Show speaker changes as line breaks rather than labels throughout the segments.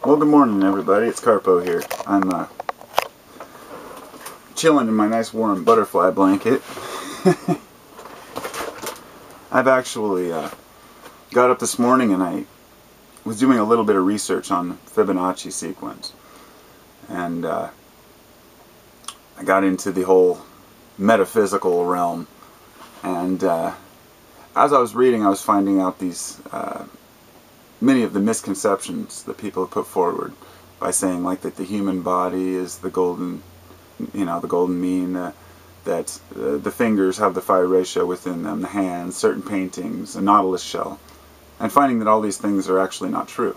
Well, good morning, everybody. It's Carpo here. I'm chilling in my nice warm butterfly blanket. I've actually got up this morning and I was doing a little bit of research on the Fibonacci sequence. And I got into the whole metaphysical realm. And as I was reading, I was finding out these many of the misconceptions that people have put forward by saying, like, that the human body is the golden, the golden mean, that the fingers have the phi ratio within them, the hands, certain paintings, a nautilus shell, and finding that all these things are actually not true.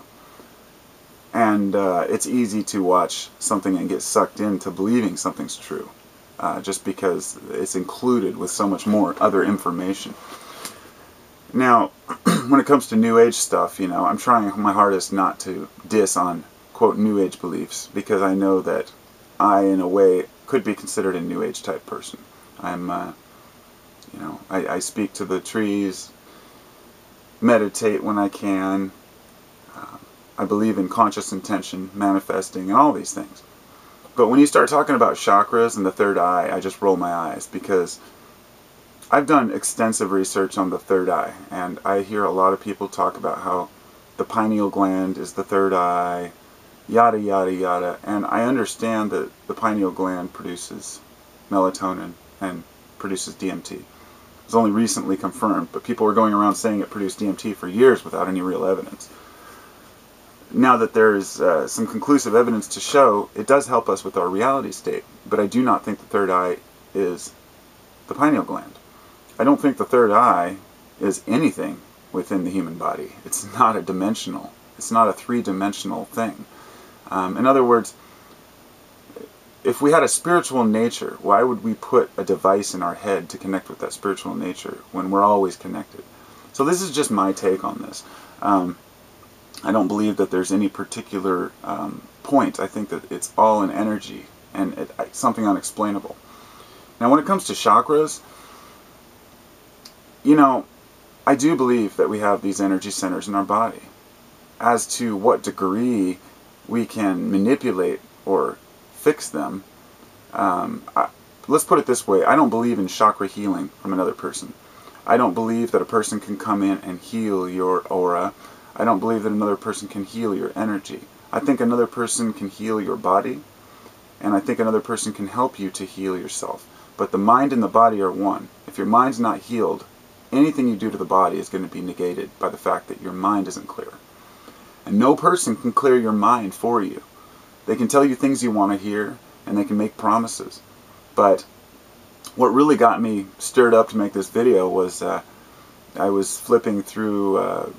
And it's easy to watch something and get sucked into believing something's true, just because it's included with so much more other information. Now, when it comes to New Age stuff, I'm trying my hardest not to diss on, quote, New Age beliefs, because I know that I, in a way, could be considered a New Age type person. I'm, I speak to the trees, meditate when I can, I believe in conscious intention, manifesting, and all these things. But when you start talking about chakras and the third eye, I just roll my eyes, because I've done extensive research on the third eye, and I hear a lot of people talk about how the pineal gland is the third eye, yada yada yada, and I understand that the pineal gland produces melatonin and produces DMT. It's only recently confirmed, but people were going around saying it produced DMT for years without any real evidence. Now that there is some conclusive evidence to show, it does help us with our reality state, but I do not think the third eye is the pineal gland. I don't think the third eye is anything within the human body. It's not a dimensional. It's not a three-dimensional thing. In other words, if we had a spiritual nature, why would we put a device in our head to connect with that spiritual nature when we're always connected? So this is just my take on this. I don't believe that there's any particular point. I think that it's all an energy and something unexplainable. Now, when it comes to chakras, I do believe that we have these energy centers in our body. As to what degree we can manipulate or fix them, let's put it this way. I don't believe in chakra healing from another person. I don't believe that a person can come in and heal your aura. I don't believe that another person can heal your energy. I think another person can heal your body, and I think another person can help you to heal yourself. But the mind and the body are one. If your mind's not healed, anything you do to the body is going to be negated by the fact that your mind isn't clear. And no person can clear your mind for you. They can tell you things you want to hear, and they can make promises. But what really got me stirred up to make this video was I was flipping through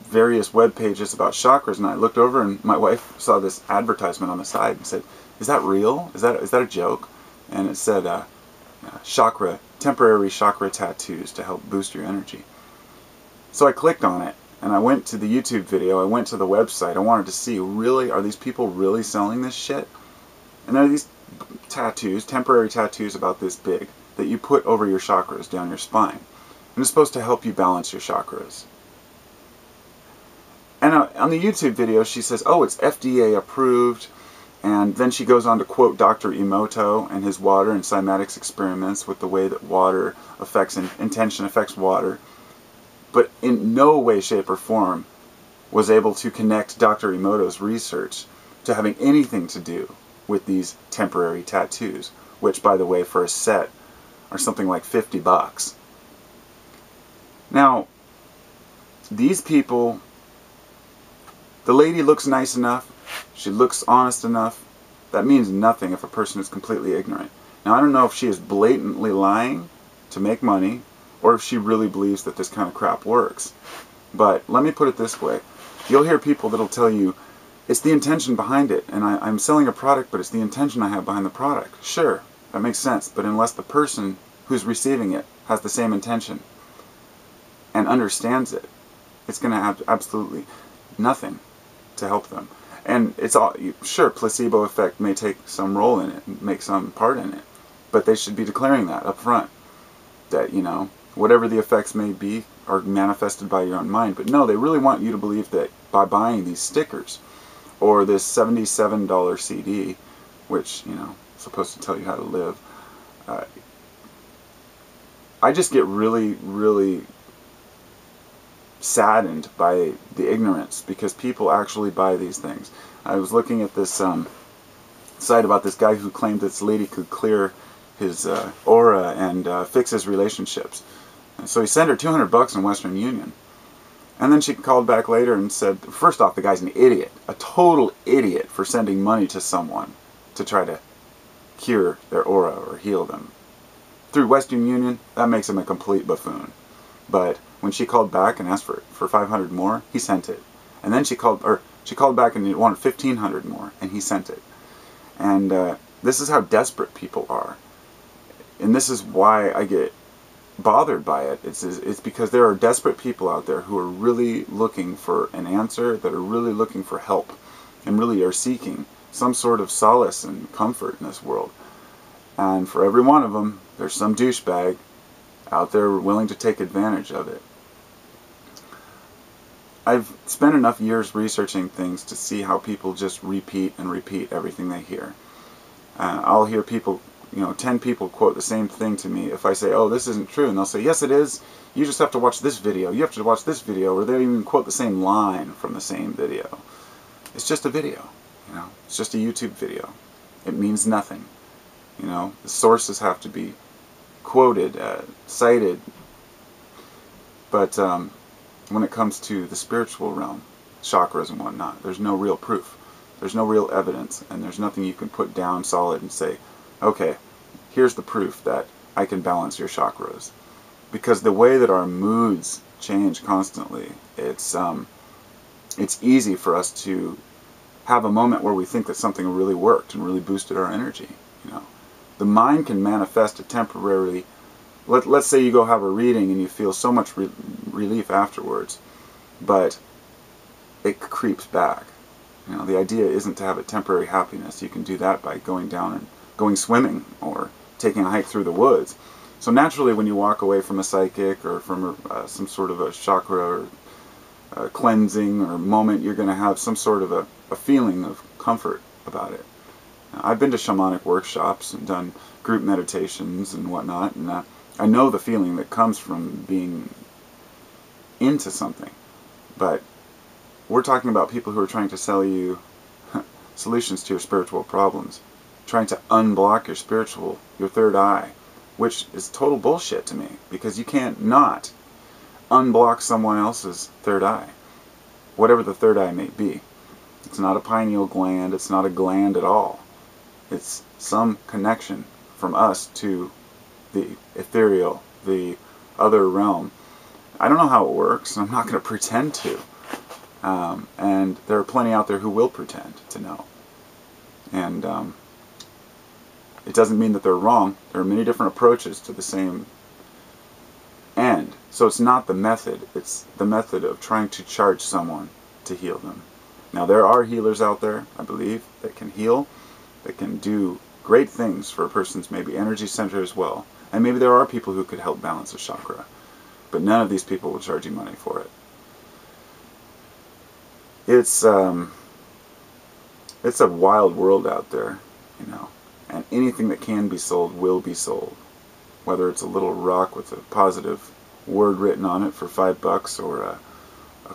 various web pages about chakras, and I looked over and my wife saw this advertisement on the side and said, "Is that real? Is that a joke?" And it said, temporary chakra tattoos to help boost your energy. So I clicked on it, and I went to the YouTube video, I went to the website, I wanted to see, really, are these people really selling this shit? And there are these tattoos, temporary tattoos about this big, that you put over your chakras down your spine. And it's supposed to help you balance your chakras. And on the YouTube video, she says, oh, it's FDA approved. And then she goes on to quote Dr. Emoto and his water and cymatics experiments with the way that water affects, intention affects water. But in no way, shape, or form was able to connect Dr. Emoto's research to having anything to do with these temporary tattoos, which, by the way, for a set are something like $50. Now, these people, the lady looks nice enough, she looks honest enough. That means nothing if a person is completely ignorant. Now, I don't know if she is blatantly lying to make money, or if she really believes that this kind of crap works. But let me put it this way. You'll hear people that'll tell you, it's the intention behind it, and I'm selling a product, but it's the intention I have behind the product. Sure, that makes sense, but unless the person who's receiving it has the same intention and understands it, it's going to have absolutely nothing to help them. And it's all, sure, placebo effect may take some role in it, make some part in it, but they should be declaring that up front, that, whatever the effects may be are manifested by your own mind. But no, they really want you to believe that by buying these stickers, or this $77 CD, which, you know, is supposed to tell you how to live. I just get really, really saddened by the ignorance, because people actually buy these things. I was looking at this site about this guy who claimed this lady could clear his aura and fix his relationships. And so he sent her $200 in Western Union. And then she called back later and said, first off, the guy's an idiot, a total idiot for sending money to someone to try to cure their aura or heal them. Through Western Union, that makes him a complete buffoon. But when she called back and asked for 500 more, he sent it. And then she called back and wanted 1,500 more, and he sent it. And this is how desperate people are. And this is why I get bothered by it. It's because there are desperate people out there who are really looking for an answer, that are really looking for help, and really are seeking some sort of solace and comfort in this world. And for every one of them, there's some douchebag out there willing to take advantage of it. I've spent enough years researching things to see how people just repeat and repeat everything they hear. I'll hear people, 10 people quote the same thing to me if I say, oh, this isn't true, and they'll say, yes, it is. You just have to watch this video. You have to watch this video, or they'll even quote the same line from the same video. It's just a video, It's just a YouTube video. It means nothing, The sources have to be quoted, cited, but when it comes to the spiritual realm, chakras and whatnot, there's no real proof. There's no real evidence, and there's nothing you can put down solid and say, okay, here's the proof that I can balance your chakras. Because the way that our moods change constantly, it's easy for us to have a moment where we think that something really worked and really boosted our energy. The mind can manifest it temporarily. Let's say you go have a reading and you feel so much relief afterwards, but it creeps back. The idea isn't to have a temporary happiness. You can do that by going down and going swimming or taking a hike through the woods. So naturally, when you walk away from a psychic or from some sort of a chakra or cleansing or moment, you're going to have some sort of a feeling of comfort about it. I've been to shamanic workshops and done group meditations and whatnot, and I know the feeling that comes from being into something. But we're talking about people who are trying to sell you solutions to your spiritual problems, trying to unblock your third eye, which is total bullshit to me, because you can't not unblock someone else's third eye, whatever the third eye may be. It's not a pineal gland, it's not a gland at all. It's some connection from us to the ethereal, the other realm. I don't know how it works, and I'm not going to pretend to. And there are plenty out there who will pretend to know. And it doesn't mean that they're wrong. There are many different approaches to the same end. So it's not the method, it's the method of trying to charge someone to heal them. Now there are healers out there, I believe, that can heal, that can do great things for a person's maybe energy center as well. And maybe there are people who could help balance a chakra. But none of these people will charge you money for it. It's a wild world out there, and anything that can be sold will be sold. Whether it's a little rock with a positive word written on it for $5, or a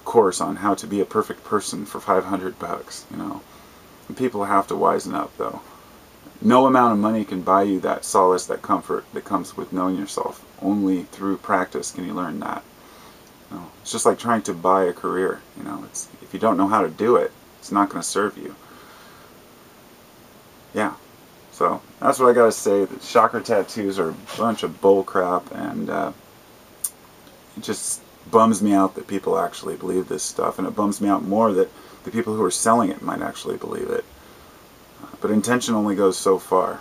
course on how to be a perfect person for $500, And people have to wisen up, though. No amount of money can buy you that solace, that comfort that comes with knowing yourself. Only through practice can you learn that. It's just like trying to buy a career. If you don't know how to do it, it's not going to serve you. Yeah. So that's what I got to say. The chakra tattoos are a bunch of bull crap, and it just bums me out that people actually believe this stuff, and it bums me out more that the people who are selling it might actually believe it. But intention only goes so far.